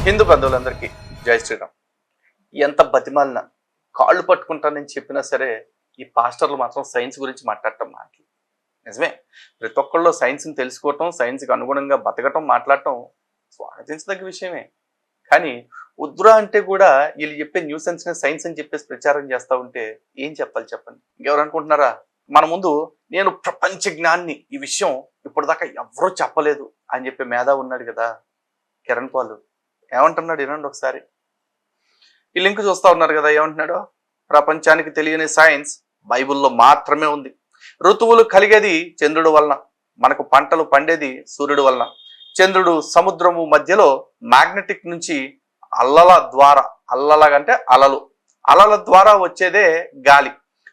హిందూ బంధువులందరికీ జై శ్రీరామ్. ఎంత బతిమాలినా కాళ్ళు పట్టుకుంటానని చెప్పినా సరే ఈ పాస్టర్లు మాత్రం సైన్స్ గురించి మాట్లాడటం నిజమే. ప్రతి ఒక్కళ్ళు సైన్స్ని తెలుసుకోవటం, సైన్స్కి అనుగుణంగా బతకటం, మాట్లాడటం స్వాగతించదగ్గ విషయమే. కానీ వద్దురా అంటే కూడా వీళ్ళు చెప్పే న్యూసెన్స్ని సైన్స్ అని చెప్పేసి ప్రచారం చేస్తూ ఉంటే ఏం చెప్పాలి చెప్పండి? ఇంకెవరు అనుకుంటున్నారా? మన ముందు నేను ప్రపంచ జ్ఞాన్ని, ఈ విషయం ఇప్పటిదాకా ఎవరూ చెప్పలేదు అని చెప్పే మేధా ఉన్నాడు కదా, కిరణ్ పాల్. ఏమంటున్నాడు వినండి ఒకసారి. ఈ లింక్ చూస్తూ ఉన్నారు కదా, ఏమంటున్నాడు? ప్రపంచానికి తెలియని సైన్స్ బైబిల్లో మాత్రమే ఉంది. ఋతువులు కలిగేది చంద్రుడు వలన, మనకు పంటలు పండేది సూర్యుడు వలన. చంద్రుడు సముద్రము మధ్యలో మ్యాగ్నెటిక్ నుంచి అలల ద్వారా వచ్చేదే గాలి.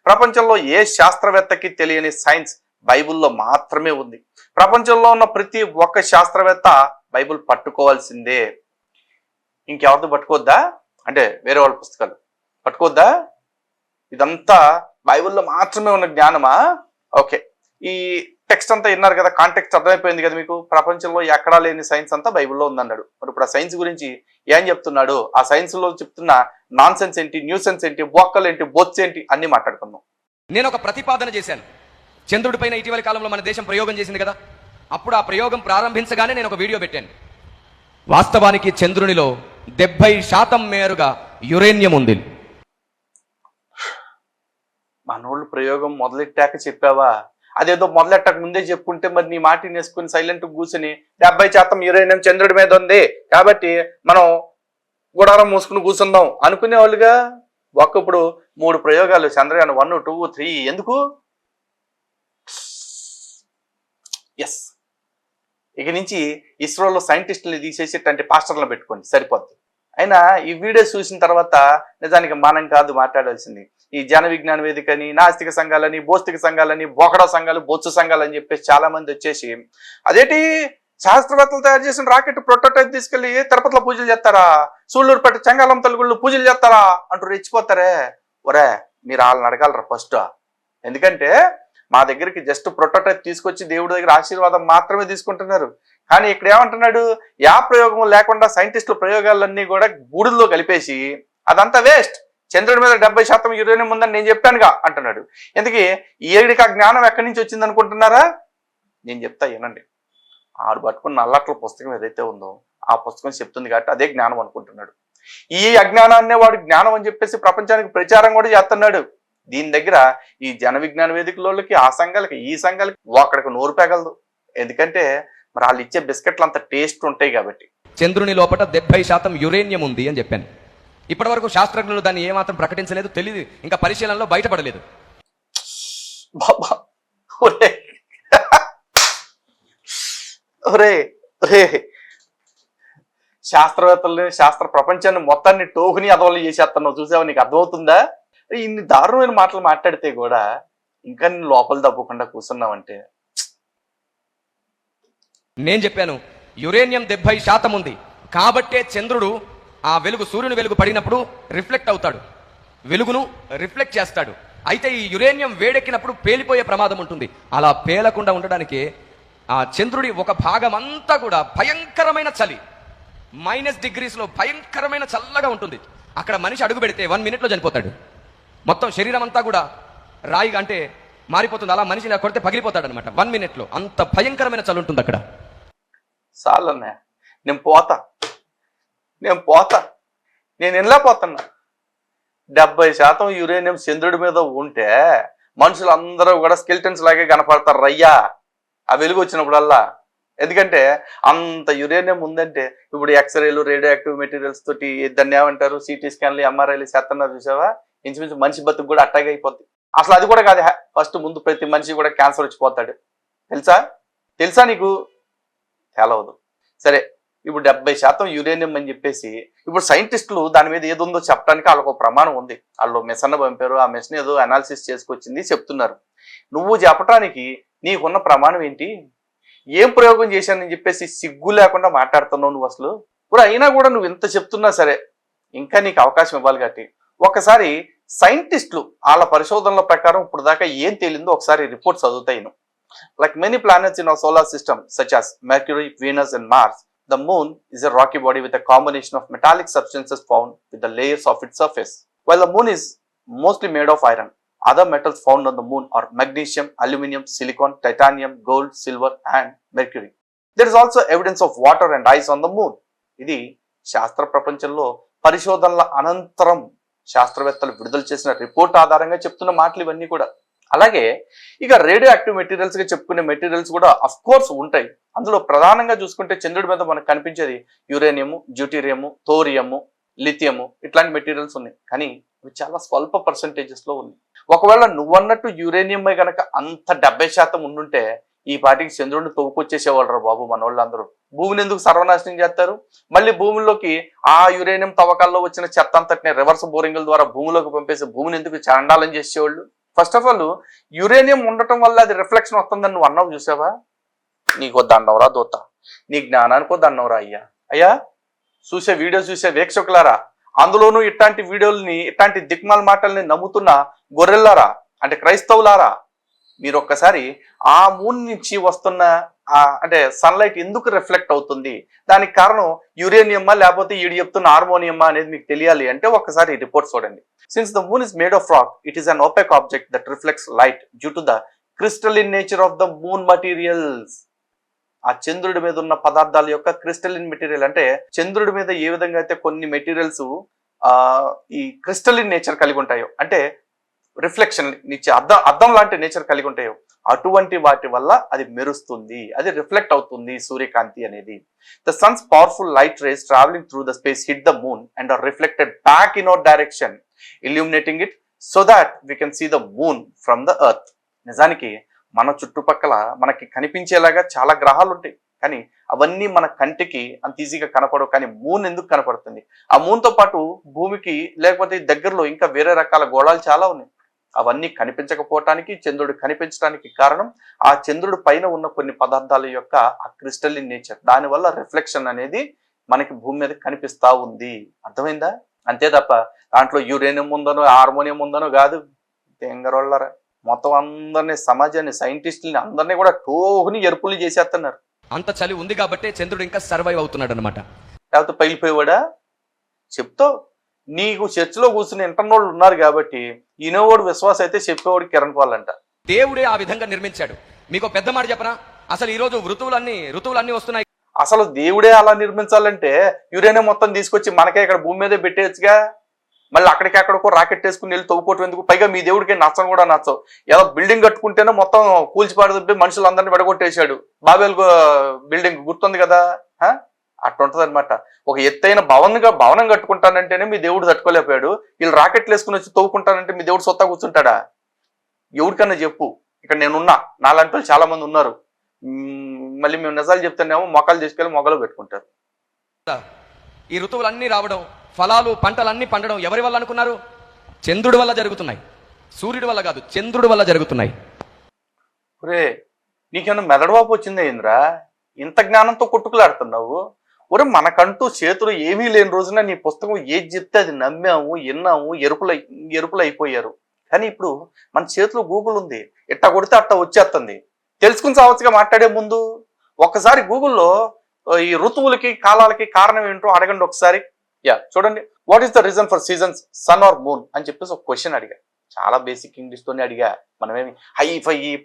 ప్రపంచంలో ఏ శాస్త్రవేత్తకి తెలియని సైన్స్ బైబిల్లో మాత్రమే ఉంది. ప్రపంచంలో ఉన్న ప్రతి ఒక్క శాస్త్రవేత్త బైబిల్ పట్టుకోవాల్సిందే. ఇంకెవరితో పట్టుకోవద్దా? అంటే వేరే వాళ్ళ పుస్తకాలు పట్టుకోవద్దా? ఇదంతా బైబిల్లో మాత్రమే ఉన్న జ్ఞానమా? ఓకే, ఈ టెక్స్ట్ అంతా విన్నారు కదా, కాంటెక్స్ట్ అర్థమైపోయింది కదా మీకు. ప్రపంచంలో ఎక్కడా లేని సైన్స్ అంతా బైబిల్లో ఉందన్నాడు. మరి ఇప్పుడు ఆ సైన్స్ గురించి ఏం చెప్తున్నాడు, ఆ సైన్స్ లో చెప్తున్న నాన్ సెన్స్ ఏంటి, న్యూ సెన్స్ ఏంటి, బొక్కలు ఏంటి, బొత్స్ ఏంటి అన్ని మాట్లాడుకుందాం. నేను ఒక ప్రతిపాదన చేశాను. చంద్రుడి పైన ఇటీవల కాలంలో మన దేశం ప్రయోగం చేసింది కదా, అప్పుడు ఆ ప్రయోగం ప్రారంభించగానే నేను ఒక వీడియో పెట్టాను. వాస్తవానికి చంద్రునిలో 70% మేరుగా యురేనియం ఉంది. మనోళ్ళు ప్రయోగం మొదలెట్టాక చెప్పావా? అదేదో మొదలెట్టక ముందే చెప్పుకుంటే మరి నీ మాట నేసుకుని సైలెంట్ కూర్చుని 70% యురేనియం చంద్రుడి మీద ఉంది కాబట్టి మనం గుడారం మూసుకుని కూర్చుందాం అనుకునేవాళ్ళుగా. ఇప్పుడు 3 ప్రయోగాలు, చంద్రయాన్ 1, 2, 3. ఎందుకు? ఎస్, ఇక నుంచి ఇస్రోలో సైంటిస్టులని తీసేసేటంటే పాస్టర్లను పెట్టుకోండి సరిపోద్ది. అయినా ఈ వీడియో చూసిన తర్వాత నిజానికి మనం కాదు మాట్లాడాల్సింది, ఈ జన విజ్ఞాన వేదికని, నాస్తిక సంఘాలని, భౌతిక సంఘాలని, బోకడా సంఘాలు, బొత్స సంఘాలు అని చెప్పేసి చాలా మంది వచ్చేసి అదేంటి శాస్త్రవేత్తలు తయారు చేసిన రాకెట్ ప్రోటోటైప్ తీసుకెళ్లి తిరుపతిలో పూజలు చేస్తారా, సూళ్ళూరుపేట చెంగాలం తలుగుళ్ళు పూజలు చేస్తారా అంటూ రెచ్చిపోతారే. ఒరే, మీరు వాళ్ళని అడగాలరా ఫస్ట్. ఎందుకంటే మా దగ్గరికి జస్ట్ ప్రోటోటైప్ తీసుకొచ్చి దేవుడి దగ్గర ఆశీర్వాదం మాత్రమే తీసుకుంటున్నారు. కానీ ఇక్కడ ఏమంటున్నాడు, యా ప్రయోగం లేకుండా సైంటిస్టుల ప్రయోగాలన్నీ కూడా బూడుల్లో కలిపేసి అదంతా వేస్ట్, చంద్రుడి మీద 70% యురేనియం ఉందని నేను చెప్పానుగా అంటున్నాడు. ఎందుకు ఏడికి ఆ జ్ఞానం ఎక్కడి నుంచి వచ్చింది అనుకుంటున్నారా? నేను చెప్తా వినండి. ఆడు పట్టుకున్న నల్లట్ల పుస్తకం ఏదైతే ఉందో ఆ పుస్తకం చెప్తుంది కాబట్టి అదే జ్ఞానం అనుకుంటున్నాడు. ఈ అజ్ఞానాన్నే వాడు జ్ఞానం అని చెప్పేసి ప్రపంచానికి ప్రచారం కూడా చేస్తున్నాడు. దీని దగ్గర ఈ జన విజ్ఞాన వేదికలోళ్ళకి, ఆ సంఘాలకి, ఈ సంఘాలకి ఒక్కడికి నోరు పెగలదు. ఎందుకంటే మరి వాళ్ళు ఇచ్చే బిస్కెట్లు అంత టేస్ట్ ఉంటాయి కాబట్టి. చంద్రుని లోపల 70% యురేనియం ఉంది అని చెప్పాను. ఇప్పటి వరకు శాస్త్రజ్ఞులు దాన్ని ఏమాత్రం ప్రకటించలేదు, తెలియదు, ఇంకా పరిశీలనలో బయటపడలేదు. బాబా ఒరే శాస్త్రవేత్తల్ని, శాస్త్ర ప్రపంచాన్ని మొత్తాన్ని టోకుని అదవలు చేసేస్తున్నావు చూసావు, నీకు అర్థమవుతుందా? ఇన్ని దారుణమైన మాటలు మాట్లాడితే కూడా ఇంకా నేను లోపల దబ్బకుండా కూర్చున్నావంటే. నేను చెప్పాను యురేనియం 70% ఉంది కాబట్టే చంద్రుడు ఆ వెలుగు, సూర్యుని వెలుగు పడినప్పుడు రిఫ్లెక్ట్ అవుతాడు, వెలుగును రిఫ్లెక్ట్ చేస్తాడు. అయితే ఈ యురేనియం వేడెక్కినప్పుడు పేలిపోయే ప్రమాదం ఉంటుంది. అలా పేలకుండా ఉండడానికి ఆ చంద్రుడి ఒక భాగం అంతా కూడా భయంకరమైన చలి, -డిగ్రీస్లో భయంకరమైన చల్లగా ఉంటుంది. అక్కడ మనిషి అడుగు పెడితే 1 మినిట్లో చనిపోతాడు. మొత్తం శరీరం అంతా కూడా రాయిగా అంటే మారిపోతుంది. అలా మనిషిని కొడితే పగిలిపోతాడు అనమాట 1 మినిట్లో. అంత భయంకరమైన చలి ఉంటుంది అక్కడ. చాలన్నా, నేను వెళ్ళలేకపోతున్నా. 70% యురేనియం చంద్రుడి మీద ఉంటే మనుషులందరూ కూడా స్కెల్టన్స్ లాగే కనపడతారు రయ్యా ఆ వెలుగు వచ్చినప్పుడల్లా. ఎందుకంటే అంత యురేనియం ఉందంటే ఇప్పుడు ఎక్స్రేలు, రేడియో యాక్టివ్ మెటీరియల్స్ తోటి దాన్ని ఏమంటారు, సిటీ స్కాన్లు, ఎంఆర్ఐలు చేస్తున్నారు చూసావా, ఇంచుమించు మనిషి బతుకు కూడా అట్టాగే అయిపోద్ది. అసలు అది కూడా కాదు, ఫస్ట్ ముందు ప్రతి మనిషి కూడా క్యాన్సర్ వచ్చిపోతాడు. తెలుసా నీకు? తెలవదు. సరే, ఇప్పుడు 70% యురేనియం అని చెప్పేసి ఇప్పుడు సైంటిస్టులు దాని మీద ఏదో ఉందో చెప్పడానికి వాళ్ళకు ప్రమాణం ఉంది. వాళ్ళు మిషన్ పంపారు, ఆ మిషన్ ఏదో అనాలిసిస్ చేసుకొచ్చింది చెప్తున్నారు. నువ్వు చెప్పడానికి నీకున్న ప్రమాణం ఏంటి? ఏం ప్రయోగం చేశానని చెప్పేసి సిగ్గు లేకుండా మాట్లాడుతున్నావు నువ్వు అసలు. ఇప్పుడు అయినా కూడా నువ్వు ఇంత చెప్తున్నా సరే ఇంకా నీకు అవకాశం ఇవ్వాలి కాబట్టి ఒకసారి సైంటిస్టులు వాళ్ళ పరిశోధనల ప్రకారం ఇప్పుడు దాకా ఏం తేలిందో ఒకసారి report చదువుతాయి. Like many planets in our solar system, such as Mercury, Venus, and Mars, the moon is a rocky body with a combination of metallic substances found with the layers of its surface. While the moon is mostly made of iron, other metals found on the moon are magnesium, aluminum, silicon, titanium, gold, silver and mercury. There is also evidence of water and ice on the moon. ఇది శాస్త్ర ప్రపంచంలో పరిశోధనల అనంతరం శాస్త్రవేత్తలు విడుదల చేసిన report ఆధారంగా చెప్తున్న మాటలు ఇవన్నీ కూడా. అలాగే ఇక రేడియో యాక్టివ్ మెటీరియల్స్ గా చెప్పుకునే మెటీరియల్స్ కూడా అఫ్ కోర్స్ ఉంటాయి. అందులో ప్రధానంగా చూసుకుంటే చంద్రుడి మీద మనకు కనిపించేది యురేనియము, డ్యూటీరియము, థోరియము, లిథియము ఇట్లాంటి మెటీరియల్స్ ఉన్నాయి. కానీ ఇవి చాలా స్వల్ప పర్సెంటేజెస్ లో ఉన్నాయి. ఒకవేళ నువ్వన్నట్టు యురేనియం గనక అంత 70% ఉండుంటే ఈ పాటికి చంద్రుడిని తవ్వుకొచ్చేసేవాళ్ళు రా బాబు మన వాళ్ళందరూ. భూమిని ఎందుకు సర్వనాశనం చేస్తారు? మళ్ళీ భూమిలోకి ఆ యురేనియం తవ్వకాల్లో వచ్చిన చెత్త అంతటిని రివర్స్ బోరింగ్ల ద్వారా భూమిలోకి పంపేసి భూమిని ఎందుకు చండాలం చేసేవాళ్ళు? ఫస్ట్ ఆఫ్ ఆల్ యురేనియం ఉండటం వల్ల అది రిఫ్లెక్షన్ వస్తుందని నువ్వు అన్నావు చూసావా? నీకో దండవరా దోత, నీ జ్ఞానానికో దండవరా అయ్యా. అయ్యా చూసే వీడియో చూసే వీక్షకులారా, అందులోనూ ఇట్లాంటి వీడియోలని ఇట్లాంటి దిక్మాల మాటల్ని నమ్ముతున్న గొర్రెల్లారా అంటే క్రైస్తవులారా, మీరు ఒక్కసారి ఆ మూన్ నుంచి వస్తున్న అంటే సన్లైట్ ఎందుకు రిఫ్లెక్ట్ అవుతుంది, దానికి కారణం యురేనియమ్మా లేకపోతే ఈడు చెప్తున్న హార్మోనియమ్మా అనేది మీకు తెలియాలి అంటే ఒక్కసారి రిపోర్ట్ చూడండి. Since the moon is made of rock, it is an OPEC object that reflects light due to the crystalline nature of the moon materials. ఆ చంద్రుడి మీద ఉన్న పదార్థాల యొక్క క్రిస్టలిన్ మెటీరియల్ అంటే చంద్రుడి మీద ఏ విధంగా అయితే కొన్ని మెటీరియల్స్ ఈ క్రిస్టలిన్ నేచర్ కలిగి ఉంటాయో అంటే రిఫ్లెక్షన్ ఇచ్చే అద్దం లాంటి నేచర్ కలిగి ఉంటాయో అటువంటి వాటి వల్ల అది మెరుస్తుంది, అది రిఫ్లెక్ట్ అవుతుంది సూర్యకాంతి అనేది. The sun's powerful light rays travelling through the space hit the moon and are reflected back in our direction illuminating it so that we can see the moon from the earth. నిజానికి మన చుట్టుపక్కల మనకి కనిపించేలాగా చాలా గ్రహాలు ఉంటాయి, కానీ అవన్నీ మన కంటికి అంత ఈజీగా కనపడవు. కానీ మూన్ ఎందుకు కనపడుతుంది? ఆ మూన్ తో పాటు భూమికి లేకపోతే దగ్గరలో ఇంకా వేరే రకాల గోళాలు చాలా ఉన్నాయి. అవన్నీ కనిపించకపోవటానికి చంద్రుడు కనిపించడానికి కారణం ఆ చంద్రుడి పైన ఉన్న కొన్ని పదార్థాల యొక్క ఆ క్రిస్టలిన్ నేచర్, దానివల్ల రిఫ్లెక్షన్ అనేది మనకి భూమి మీద కనిపిస్తా ఉంది. అర్థమైందా? అంతే తప్ప దాంట్లో యురేనియం ఉందనో హార్మోనియం ఉందనో కాదు. తెంగరోళ్ళరా మొత్తం అందరినీ సమాజాన్ని సైంటిస్టులని అందరినీ కూడా టోహుని ఎరుపులు చేసేస్తున్నారు. అంత చలి ఉంది కాబట్టి చంద్రుడు ఇంకా సర్వైవ్ అవుతున్నాడు అనమాట. లేకపోతే పైలిపోయేవాడా? చెప్తావు, నీకు చర్చిలో కూర్చుని ఇంటర్నోళ్ళు ఉన్నారు కాబట్టి ఈనోవాడు విశ్వాసం అయితే చెప్పేవాడు కిరణ్ పాల్ అంట. దేవుడే ఆ విధంగా నిర్మించాడు. మీకు పెద్ద మాట చెప్పనా, అసలు ఈ రోజు ఋతువులన్నీ వస్తున్నాయి. అసలు దేవుడే అలా నిర్మించాలంటే యురేనియం మొత్తం తీసుకొచ్చి మనకే ఇక్కడ భూమి మీదే పెట్టేయచ్చుగా. మళ్ళీ అక్కడికో రాకెట్ వేసుకుని వెళ్ళి తవ్వుకోవటం ఎందుకు? పైగా మీ దేవుడికి నచ్చను కూడా నచ్చవు. ఏదో బిల్డింగ్ కట్టుకుంటేనే మొత్తం కూల్చిపాడు మనుషులందరినీ విడగొట్టేశాడు. బాబేల్ బిల్డింగ్ గుర్తుంది కదా, అట్టుంటది అనమాట. ఒక ఎత్తైన భవనం కట్టుకుంటానంటేనే మీ దేవుడు తట్టుకోలేకపోయాడు. వీళ్ళు రాకెట్లు వేసుకుని వచ్చి తవ్వుకుంటానంటే మీ దేవుడు సొత్తా కూర్చుంటాడా? ఎవరికన్నా చెప్పు, ఇక్కడ నేనున్నా, నాలాంటి వాళ్ళు చాలా మంది ఉన్నారు. మళ్ళీ మేము నిజాలు చెప్తానేమో మొక్కలు తీసుకెళ్ళి మొగ్గలు పెట్టుకుంటారు. ఈ ఋతువులన్నీ రావడం, ఫలాలు పంటలన్నీ పండడం ఎవరి వల్ల అనుకున్నారు? చంద్రుడి వల్ల జరుగుతున్నాయి. సూర్యుడి వల్ల కాదు, చంద్రుడి వల్ల జరుగుతున్నాయి. ఒరే నీకేమన్నా మెదడువాపు వచ్చిందే ఇంద్రా, ఇంత జ్ఞానంతో కొట్టుకులాడుతున్నావు? ఒరే మనకంటూ చేతులు ఏమీ లేని రోజున నీ పుస్తకం ఏది చెప్తే అది నమ్మాము, విన్నాము, ఎరుపులు అయిపోయారు. కానీ ఇప్పుడు మన చేతిలో గూగుల్ ఉంది, ఇట్టా కొడితే అట్టా వచ్చేస్తుంది. తెలుసుకుని సావచ్చుగా మాట్లాడే ముందు. ఒకసారి గూగుల్లో ఈ ఋతువులకి కాలాలకి కారణం ఏంటో అడగండి ఒకసారి. చూడండి, what is the reason for seasons sun or moon అని చెప్పేసి ఒక క్వశ్చన్ అడిగా. చాలా బేసిక్ ఇంగ్లీష్ తోనే అడిగా. మనమేమి హై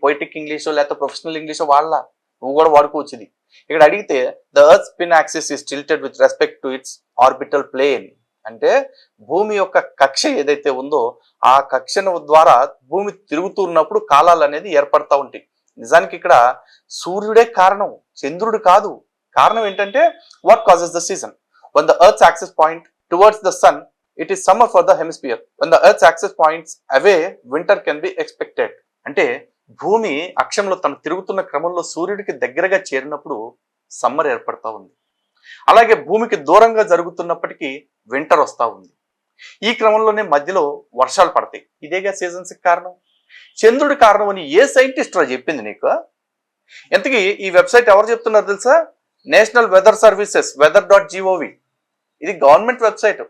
పొయిటిక్ ఇంగ్లీషో లేకపోతే ప్రొఫెషనల్ ఇంగ్లీషో వాడలా, నువ్వు కూడా వాడుకోవచ్చు. ఇది ఇక్కడ అడిగితే the earth spin axis is tilted with respect to its orbital plane. అంటే భూమి యొక్క కక్ష ఏదైతే ఉందో ఆ కక్షను ద్వారా భూమి తిరుగుతున్నప్పుడు కాలాలు అనేది ఏర్పడతా ఉంటాయి. నిజానికి ఇక్కడ సూర్యుడే కారణం, చంద్రుడు కాదు. కారణం ఏంటంటే what causes the season? when the earth's axis point towards the sun, it is summer for the hemisphere. when the earth's axis points away, winter can be expected. అంటే భూమి అక్షంలో తను తిరుగుతున్న క్రమంలో సూర్యుడికి దగ్గరగా చేరినప్పుడు సమ్మర్ ఏర్పడతా ఉంది. అలాగే భూమికి దూరంగా జరుగుతున్నప్పటికీ వింటర్ వస్తా ఉంది. ఈ క్రమంలోనే మధ్యలో వర్షాలు పడతాయి. ఇదేగా సీజన్స్ కి కారణం. చంద్రుడి కారణం అని ఏ సైంటిస్ట్ రా చెప్పింది నీకు? ఎంతకీ ఈ వెబ్సైట్ ఎవరు చెప్తున్నారు తెలుసా? National weather services weather.gov. ఇది గవర్నమెంట్ వెబ్సైట్.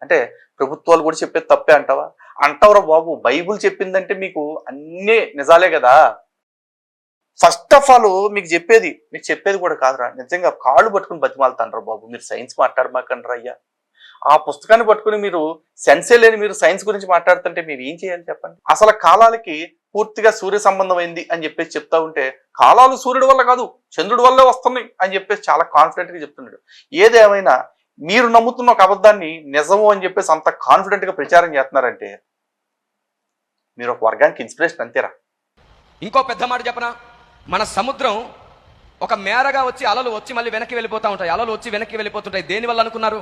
అంటే ప్రభుత్వాలు కూడా చెప్పేది తప్పే అంటావా? అంటావురా బాబు, బైబుల్ చెప్పిందంటే మీకు అన్నీ నిజాలే కదా. ఫస్ట్ ఆఫ్ ఆల్ మీకు చెప్పేది కూడా కాదురా, నిజంగా కాళ్ళు పట్టుకుని బతిమాలుతాండ్రా బాబు, మీరు సైన్స్ మాట్లాడమాకండ్రా అయ్యా. ఆ పుస్తకాన్ని పట్టుకుని మీరు సెన్సే లేని మీరు సైన్స్ గురించి మాట్లాడుతుంటే మీరు ఏం చేయాలి చెప్పండి. అసలు కాలాలకి పూర్తిగా సూర్య సంబంధమైంది అని చెప్పేసి చెప్తా ఉంటే, కాలాలు సూర్యుడి వల్ల కాదు చంద్రుడి వల్లే వస్తున్నాయి అని చెప్పేసి చాలా కాన్ఫిడెంట్ గా చెప్తున్నాడు. ఏదేమైనా మీరు నమ్ముతున్న ఒక అబద్ధాన్ని నిజము అని చెప్పేసి అంత కాన్ఫిడెంట్ గా ప్రచారం చేస్తున్నారంటే మీరు ఒక వర్గానికి ఇన్స్పిరేషన్ అంతేరా. ఇంకో పెద్ద మాట చెప్పనా, మన సముద్రం ఒక మేరగా వచ్చి అలలు వచ్చి మళ్ళీ వెనక్కి వెళ్ళిపోతూ ఉంటాయి, అలలు వచ్చి వెనక్కి వెళ్ళిపోతుంటాయి. దేని వల్ల అనుకున్నారు?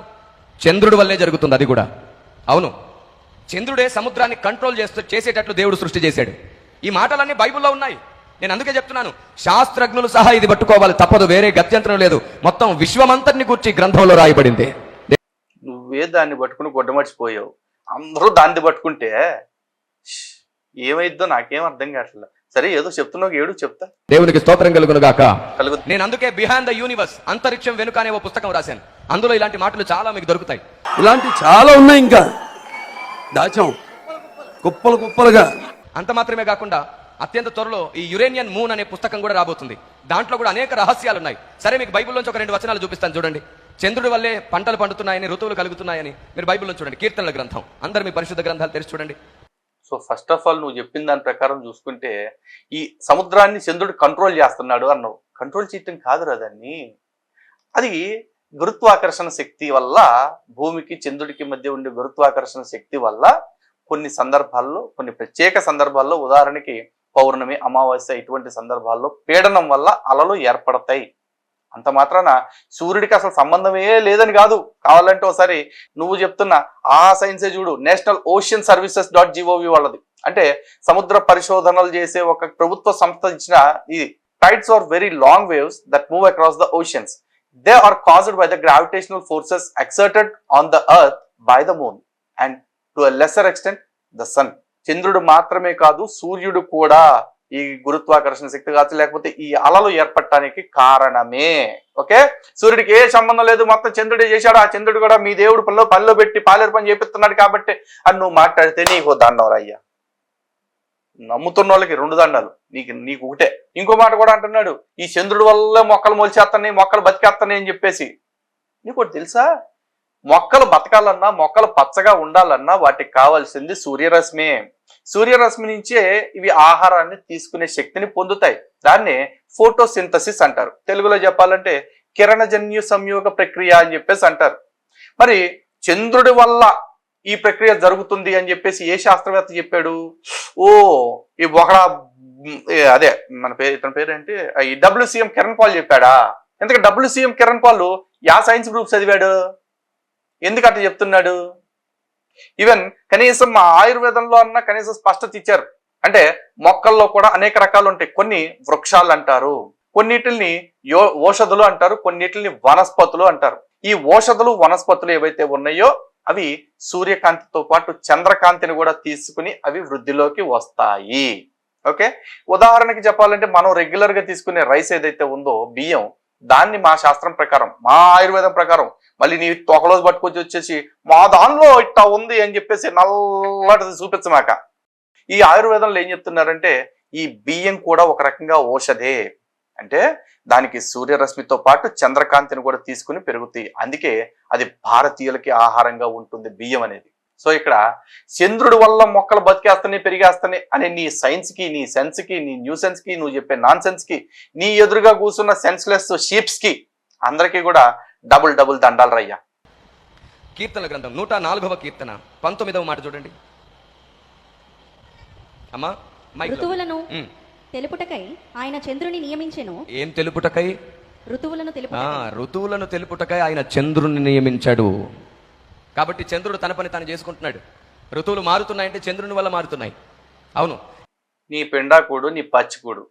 చంద్రుడి వల్లే జరుగుతుంది అది కూడా. అవును, చంద్రుడే సముద్రాన్ని కంట్రోల్ చేసేటట్లు దేవుడు సృష్టి చేశాడు. ఈ మాటలన్నీ బైబిల్లో ఉన్నాయి. నేను అందుకే చెప్తున్నాను, శాస్త్రజ్ఞులు సహా ఇది పట్టుకోవాలి, తప్పదు, వేరే గత్యంతరం లేదు. మొత్తం విశ్వమంతటిని గురించి గ్రంథంలో రాయబడింది. నువ్వే దాన్ని పట్టుకుని గొడ్డమర్చిపోయావు, అందరూ దాన్ని పట్టుకుంటే ఏమైద్దో నాకేం అర్థం కావట్లేదు. సరే ఏదో చెప్తున్నావు, ఏడు చెప్తా. దేవునికి స్తోత్రం కలుగును గాక. నేను అందుకే బిహైండ్ ద యూనివర్స్, అంతరిక్షం వెనుక అనే ఓ పుస్తకం రాశాను. అందులో ఇలాంటి మాటలు చాలా మీకు దొరుకుతాయి. ఇలాంటి చాలా ఉన్నాయి, ఇంకా దాచాం కుప్పలు కుప్పలుగా. అంత మాత్రమే కాకుండా అత్యంత త్వరలో ఈ యురేనియన్ మూన్ అనే పుస్తకం కూడా రాబోతుంది. దాంట్లో కూడా అనేక రహస్యాలు ఉన్నాయి. సరే, మీకు బైబిల్లోంచి ఒక 2 వచనాలు చూపిస్తాను చూడండి. చంద్రుడి వల్లే పంటలు పండుతున్నాయని, ఋతువులు కలుగుతున్నాయని మీరు బైబిల్లో చూడండి. కీర్తనల గ్రంథం, అందరు మీ పరిశుద్ధ గ్రంథాలు తెరిచి చూడండి. సో ఫస్ట్ ఆఫ్ ఆల్ నువ్వు చెప్పిన దాని ప్రకారం చూసుకుంటే ఈ సముద్రాన్ని చంద్రుడు కంట్రోల్ చేస్తున్నాడు అన్నావు. కంట్రోల్ చేయటం కాదురా దాన్ని, అది గురుత్వాకర్షణ శక్తి వల్ల, భూమికి చంద్రుడికి మధ్య ఉండే గురుత్వాకర్షణ శక్తి వల్ల కొన్ని సందర్భాల్లో, కొన్ని ప్రత్యేక సందర్భాల్లో, ఉదాహరణకి పౌర్ణమి, అమావాస్య ఇటువంటి సందర్భాల్లో పీడనం వల్ల అలలు ఏర్పడతాయి. అంత మాత్రాన సూర్యుడికి అసలు సంబంధమే లేదని కాదు. కావాలంటే ఒకసారి నువ్వు చెప్తున్న ఆ సైన్సే చూడు, నేషనల్ ఓషన్ సర్వీసెస్.gov వాళ్ళది. అంటే సముద్ర పరిశోధనలు చేసే ఒక ప్రభుత్వ సంస్థ ఇచ్చిన ఇది. Tides are very long waves that move across the oceans. They are caused by the gravitational forces exerted on the earth by the moon and to a lesser extent the sun. చంద్రుడు మాత్రమే కాదు, సూర్యుడు కూడా ఈ గురుత్వాకర్షణ శక్తి కావచ్చు, లేకపోతే ఈ అలలు ఏర్పడటానికి కారణమే. ఓకే, సూర్యుడికి ఏ సంబంధం లేదు, మొత్తం చంద్రుడే చేశాడు. ఆ చంద్రుడు కూడా మీ దేవుడు పనిలో పెట్టి పాలేరు పని చేపిస్తున్నాడు కాబట్టి అని నువ్వు మాట్లాడితే నీకు దండం అయ్యా. నమ్ముతున్న వాళ్ళకి 2 దండాలు, నీకు ఒకటే. ఇంకో మాట కూడా అంటున్నాడు, ఈ చంద్రుడి వల్ల మొక్కలు మొలిచేస్తున్నాయి, మొక్కలు బతికేస్తున్నాయి అని చెప్పేసి. నీకు ఒకటి తెలుసా, మొక్కలు బతకాలన్నా, మొక్కలు పచ్చగా ఉండాలన్నా వాటికి కావాల్సింది సూర్యరశ్మే. సూర్యరశ్మి నుంచే ఇవి ఆహారాన్ని తీసుకునే శక్తిని పొందుతాయి. దాన్ని ఫోటోసింథసిస్ అంటారు. తెలుగులో చెప్పాలంటే కిరణజన్యు సంయోగ ప్రక్రియ అని చెప్పేసి అంటారు. మరి చంద్రుడి వల్ల ఈ ప్రక్రియ జరుగుతుంది అని చెప్పేసి ఏ శాస్త్రవేత్త చెప్పాడు? ఈ ఒకడ అదే ఇతని పేరు ఏంటి, ఈ WCM కిరణ్ పాల్ చెప్పాడా? ఎందుకంటే WCM కిరణ్ పాల్ యా సైన్స్ గ్రూప్ చదివాడు? ఎందుకు అట్లా చెప్తున్నాడు? ఈవెన్ కనీసం మా ఆయుర్వేదంలో అన్న కనీసం స్పష్టత ఇచ్చారు. అంటే మొక్కల్లో కూడా అనేక రకాలు ఉంటాయి. కొన్ని వృక్షాలు అంటారు, కొన్నిటిని ఓషధులు అంటారు, కొన్నిటిని వనస్పతులు అంటారు. ఈ ఓషధులు వనస్పతులు ఏవైతే ఉన్నాయో అవి సూర్యకాంతితో పాటు చంద్రకాంతిని కూడా తీసుకుని అవి వృద్ధిలోకి వస్తాయి. ఓకే, ఉదాహరణకి చెప్పాలంటే మనం రెగ్యులర్ గా తీసుకునే రైస్ ఏదైతే ఉందో, బియ్యం, దాన్ని మా శాస్త్రం ప్రకారం, మా ఆయుర్వేదం ప్రకారం, మళ్ళీ నీ ఒకరోజు పట్టుకొచ్చి వచ్చేసి మా దానిలో ఇట్టా ఉంది అని చెప్పేసి నల్లటిది చూపించమాక. ఈ ఆయుర్వేదంలో ఏం చెప్తున్నారంటే ఈ బియ్యం కూడా ఒక రకంగా ఔషధే. అంటే దానికి సూర్యరశ్మితో పాటు చంద్రకాంతిని కూడా తీసుకుని పెరుగుతాయి. అందుకే అది భారతీయులకి ఆహారంగా ఉంటుంది బియ్యం అనేది. సో ఇక్కడ చంద్రుడి వల్ల మొక్కలు బతికేస్తాయి, పెరిగేస్తాయి అనే నీ సైన్స్ కి, నీ సెన్స్ కి, నీ న్యూ సెన్స్ కి, నువ్వు చెప్పే నాన్ సెన్స్ కి, నీ ఎదురుగా కూర్చున్న సెన్స్లెస్ షీప్స్ కి అందరికీ కూడా డబుల్ దండాలు రయ్యా. కీర్తన గ్రంథం 104వ కీర్తన 19వ మాట చూడండి అమ్మా. ఋతువులను తెలుపుటకై ఆయన చంద్రుని నియమించెను. ఏం తెలుపుటకై? ఋతువులను తెలుపుటకై ఆయన చంద్రుని నియమించాడు. కాబట్టి చంద్రుడు తన పని తాను చేసుకుంటున్నాడు. ఋతువులు మారుతున్నాయంటే చంద్రుని వల్ల మారుతున్నాయి. అవును, నీ పిండాకుడు, నీ పచ్చికుడు.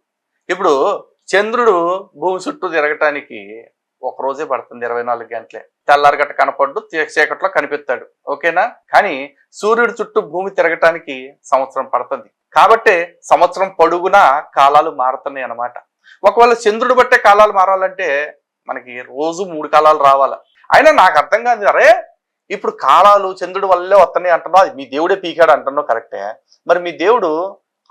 ఇప్పుడు చంద్రుడు భూమి చుట్టూ తిరగటానికి ఒక రోజే పడుతుంది, 24 గంటలే. తెల్లారి గట్ట కనపడ్డు, చీకట్లో కనిపిస్తాడు. ఓకేనా? కానీ సూర్యుడి చుట్టూ భూమి తిరగటానికి సంవత్సరం పడుతుంది. కాబట్టి సంవత్సరం పొడుగునా కాలాలు మారుతున్నాయి అన్నమాట. ఒకవేళ చంద్రుడు బట్టే కాలాలు మారాలంటే మనకి రోజు 3 కాలాలు రావాల. అయినా నాకు అర్థం కాదు, అరే ఇప్పుడు కాలాలు చంద్రుడి వల్లే వస్తున్నాయి అంటున్నావు, అది మీ దేవుడే పీకాడు అంటున్నావు, కరెక్టే. మరి మీ దేవుడు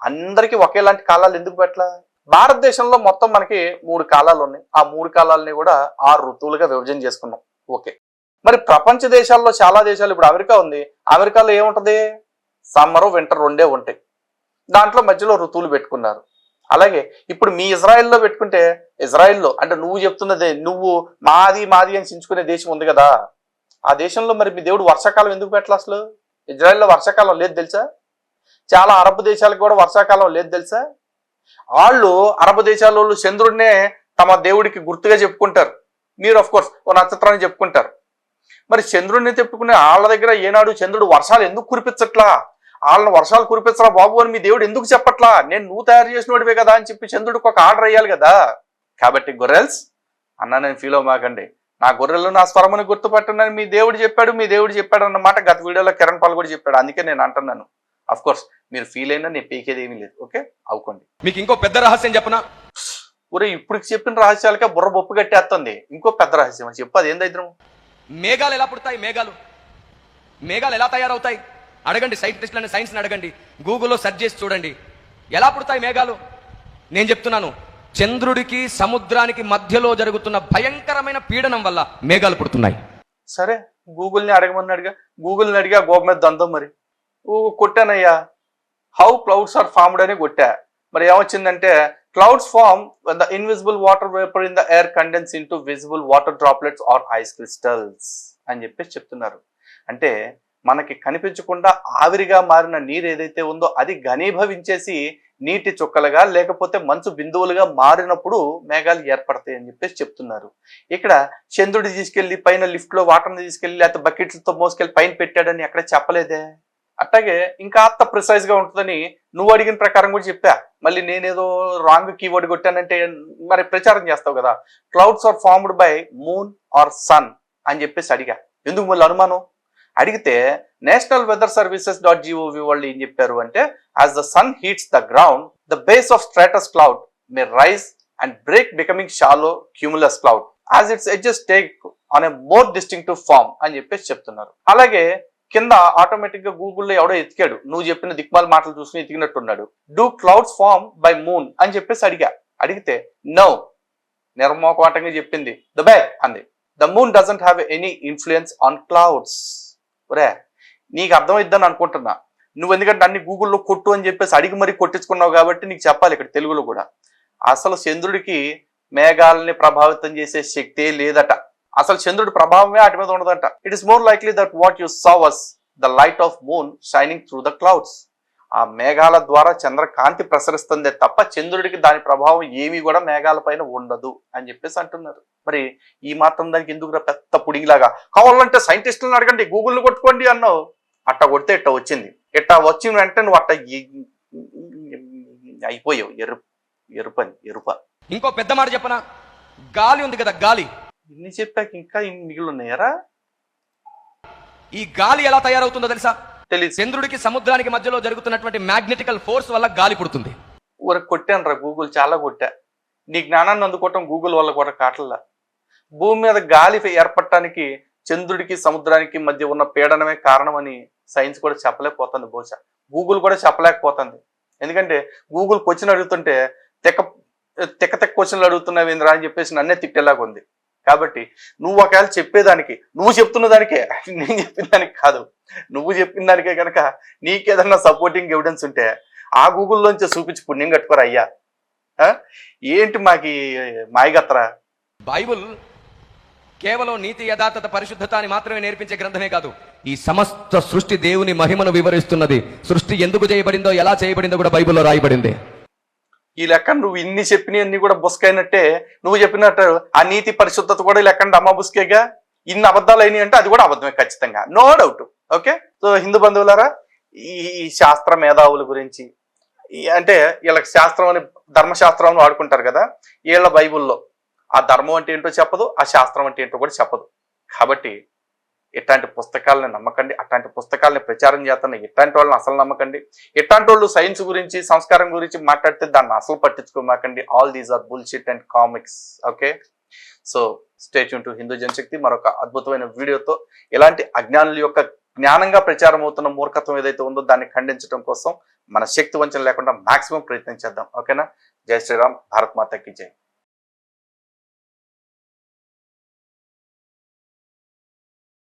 అందరికీ ఒకేలాంటి కాలాలు ఎందుకు పెట్టలా? భారతదేశంలో మొత్తం మనకి 3 కాలాలు ఉన్నాయి. ఆ 3 కాలాలని కూడా 6 ఋతువులుగా విభజన చేసుకున్నాం. ఓకే, మరి ప్రపంచ దేశాల్లో చాలా దేశాలు, ఇప్పుడు అమెరికా ఉంది, అమెరికాలో ఏముంటది, సమ్మరు వింటర్ 2 ఉంటాయి. దాంట్లో మధ్యలో ఋతువులు పెట్టుకున్నారు. అలాగే ఇప్పుడు మీ ఇజ్రాయెల్లో పెట్టుకుంటే, ఇజ్రాయెల్లో అంటే నువ్వు చెప్తున్నదే, నువ్వు మాది మాది అని చించుకునే దేశం ఉంది కదా, ఆ దేశంలో మరి మీ దేవుడు వర్షాకాలం ఎందుకు పెట్టాలి? అసలు ఇజ్రాయెల్లో వర్షాకాలం లేదు తెలుసా? చాలా అరబ్ దేశాలకు కూడా వర్షాకాలం లేదు తెలుసా? వాళ్ళు అరబ్ దేశాల వాళ్ళు చంద్రుడినే తమ దేవుడికి గుర్తుగా చెప్పుకుంటారు. మీరు ఆఫ్ కోర్స్ ఓ నక్షత్రాన్ని చెప్పుకుంటారు. మరి చంద్రుడిని చెప్పుకునే వాళ్ళ దగ్గర ఏనాడు చంద్రుడు వర్షాలు ఎందుకు కురిపించట్లా, వాళ్ళని వర్షాలు కురిపించరా బాబు అని మీ దేవుడు ఎందుకు చెప్పట్లా? నువ్వు తయారు చేసినోడివే కదా అని చెప్పి చంద్రుడికి ఒక ఆర్డర్ అయ్యాలి కదా. కాబట్టి గొర్రెల్స్ అన్న, నేను ఫీల్ అవ్వమాకండి, నా గొర్రెలు నా స్వరమును గుర్తుపట్టండి మీ దేవుడు చెప్పాడు అన్నమాట గత వీడియోలో కిరణ్ పాల్ కూడా చెప్పాడు. అందుకే నేను అంటున్నాను. అఫ్ కోర్స్ మీరు ఫీల్ అయినా నేను పీకేది ఏమీ లేదు. ఓకే, అవుకోండి. మీకు ఇంకో పెద్ద రహస్యం చెప్పనా? ఊరే ఇప్పుడు చెప్పిన రహస్యాలకే బుర్ర బొప్పు కట్టేస్తుంది. ఇంకో పెద్ద రహస్యం అని చెప్పు, అది ఏందైద్రం? మేఘాలు ఎలా పుడతాయి? మేఘాలు ఎలా తయారవుతాయి? అడగండి సైంటిస్టులని, సైన్స్ని అడగండి, గూగుల్లో సెర్చ్ చేసి చూడండి ఎలా పుడతాయి మేఘాలు. నేను చెప్తున్నాను, చంద్రుడికి సముద్రానికి మధ్యలో జరుగుతున్న భయంకరమైన పీడనం వల్ల మేఘాలు పుడుతున్నాయి. సరే, గూగుల్ని గూగుల్ని అడిగా గోప మీద దంతం. మరి కొట్టానయ్యా, హౌ క్లౌడ్స్ ఆర్ ఫార్మ్డ్ అని కొట్టా. మరి ఏమొచ్చిందంటే, clouds form when the invisible water vapor in the air condense into visible water droplets or ice crystals అని చెప్పేసి చెప్తున్నారు. అంటే మనకి కనిపించకుండా ఆవిరిగా మారిన నీరు ఏదైతే ఉందో అది ఘనీభవించేసి నీటి చుక్కలుగా లేకపోతే మంచు బిందువులుగా మారినప్పుడు మేఘాలు ఏర్పడతాయి అని చెప్పేసి చెప్తున్నారు. ఇక్కడ చంద్రుడి తీసుకెళ్లి పైన లిఫ్ట్ లో వాటర్ని తీసుకెళ్లి లేకపోతే బకెట్లతో మోసుకెళ్లి పైన పెట్టాడని ఎక్కడ చెప్పలేదే. అట్లాగే ఇంకా అంత ప్రిసైజ్ గా ఉంటుందని నువ్వు అడిగిన ప్రకారం కూడా చెప్పా. మళ్ళీ నేనేదో రాంగ్ కీవర్డ్ కొట్టానంటే మరి ప్రచారం చేస్తావు కదా. Clouds are formed by moon or sun అని చెప్పేసి అడిగా. ఎందుకు మళ్ళీ అనుమానం? అడిగితే నేషనల్ వెదర్ సర్వీసెస్ .gov వాళ్ళు ఏం చెప్పారు అంటే, as the sun heats the ground the base of stratus cloud may rise and break becoming shallow cumulus cloud as its edges take on a more distinctive form అని చెప్పేసి చెప్తున్నారు. అలాగే కింద automatic గా గూగుల్లో ఎవడో ఎతికాడు, నువ్వు చెప్పిన దిక్మాల మాటలు చూసుకుని ఎతికినట్టున్నాడు. Do clouds form by moon అని చెప్పేసి అడిగితే నో నిర్మోకవాటంగా చెప్పింది ద బై అంది. The moon doesn't have any influence on clouds. ఒరే, నీకు అర్థమైద్దని అనుకుంటున్నా. నువ్వు ఎందుకంటే అన్ని గూగుల్లో కొట్టు అని చెప్పేసి అడిగి మరీ కొట్టించుకున్నావు కాబట్టి నీకు చెప్పాలి ఇక్కడ తెలుగులో కూడా. అసలు చంద్రుడికి మేఘాలని ప్రభావితం చేసే శక్తే లేదట. అసలు చంద్రుడి ప్రభావమే వాటి మీద ఉండదంట. It is more likely that what you saw was the light of moon shining through the clouds. ఆ మేఘాల ద్వారా చంద్రకాంతి ప్రసరిస్తుందే తప్ప చంద్రుడికి దాని ప్రభావం ఏమీ కూడా మేఘాల పైన ఉండదు అని చెప్పేసి అంటున్నారు. మరి ఈ మాత్రం దానికి ఎందుకు పెద్ద పుడింగిలాగా కావాలంటే సైంటిస్టులను అడగండి, గూగుల్ని కొట్టుకోండి అన్నావు. అట్ట కొడితే ఇట్ట వచ్చింది. ఇట్ట వచ్చిన వెంటనే నువ్వు అట్ట అయిపోయావు. ఎరుప. ఇంకో పెద్ద మాట చెప్పనా? గాలి ఉంది కదా, గాలి. ఇన్ని చెప్పాక ఇంకా ఇన్ని మిగిలి ఉన్నాయారా? ఈ గాలి ఎలా తయారవుతుందో తెలుసా? తెలియదు. చంద్రుడికి సముద్రానికి మధ్యలో జరుగుతున్నటువంటి మ్యాగ్నెటికల్ ఫోర్స్ వల్ల గాలి పుడుతుంది. ఊరికి కొట్టాను రా, గూగుల్ చాలా కొట్టా. నీ జ్ఞానాన్ని అందుకోవటం గూగుల్ వల్ల కూడా కాటల్లా. భూమి మీద గాలి ఏర్పడటానికి చంద్రుడికి సముద్రానికి మధ్య ఉన్న పీడనమే కారణమని సైన్స్ కూడా చెప్పలేకపోతుంది. బహుశా గూగుల్ కూడా చెప్పలేకపోతుంది. ఎందుకంటే గూగుల్ క్వశ్చన్ అడుగుతుంటే తెక్క క్వశ్చన్లు అడుగుతున్నావు ఏంద్రా అని చెప్పేసి నన్నే తిట్టేలాగా ఉంది. కాబట్టి నువ్వు ఒకవేళ చెప్పేదానికి, నువ్వు చెప్తున్న దానికే, నేను చెప్పిన దానికి కాదు, నువ్వు చెప్పిన దానికే కనుక నీకేదన్నా సపోర్టింగ్ ఎవిడెన్స్ ఉంటే ఆ గూగుల్లోంచి చూపించి పుణ్యం కట్టుకోరా అయ్యా. ఏంటి మాకి మాయగత్తరా? బైబుల్ కేవలం నీతి, యథార్థత, పరిశుద్ధత అని మాత్రమే నేర్పించే గ్రంథమే కాదు, ఈ సమస్త సృష్టి దేవుని మహిమను వివరిస్తున్నది. సృష్టి ఎందుకు చేయబడిందో, ఎలా చేయబడిందో కూడా బైబిల్లో రాయబడింది. ఈ లెక్క నువ్వు ఇన్ని చెప్పినవన్నీ కూడా బుస్కైనట్టే. నువ్వు చెప్పినట్టు ఆ నీతి పరిశుద్ధత కూడా ఈ లెక్క అమ్మ బుస్కేగా. ఇన్ని అబద్ధాలు అయినాయి అంటే అది కూడా అబద్ధమే ఖచ్చితంగా, no doubt. Okay, so Hindu బంధువులారా, ఈ శాస్త్ర మేధావుల గురించి అంటే వీళ్ళకి శాస్త్రం అని ధర్మశాస్త్రం అని వాడుకుంటారు కదా, వీళ్ళ బైబుల్లో ఆ ధర్మం అంటే ఏంటో చెప్పదు, ఆ శాస్త్రం అంటే ఏంటో కూడా చెప్పదు. కాబట్టి ఇట్లాంటి పుస్తకాలను నమ్మకండి, అట్లాంటి పుస్తకాలని ప్రచారం చేస్తున్న ఇట్లాంటి వాళ్ళని అసలు నమ్మకండి. ఇట్లాంటి వాళ్ళు సైన్స్ గురించి, సంస్కారం గురించి మాట్లాడితే దాన్ని అసలు పట్టించుకోమాకండి. All these are bullshit and comics. Okay, so stay tune to Hindu Janashakti. మరొక అద్భుతమైన వీడియోతో ఇలాంటి అజ్ఞానుల యొక్క జ్ఞానంగా ప్రచారం అవుతున్న మూర్ఖత్వం ఏదైతే ఉందో దాన్ని ఖండించడం కోసం మన శక్తి వంచన లేకుండా మాక్సిమం ప్రయత్నం చేద్దాం. ఓకేనా? జై శ్రీరామ్, భారత్ మాతా కీ జై.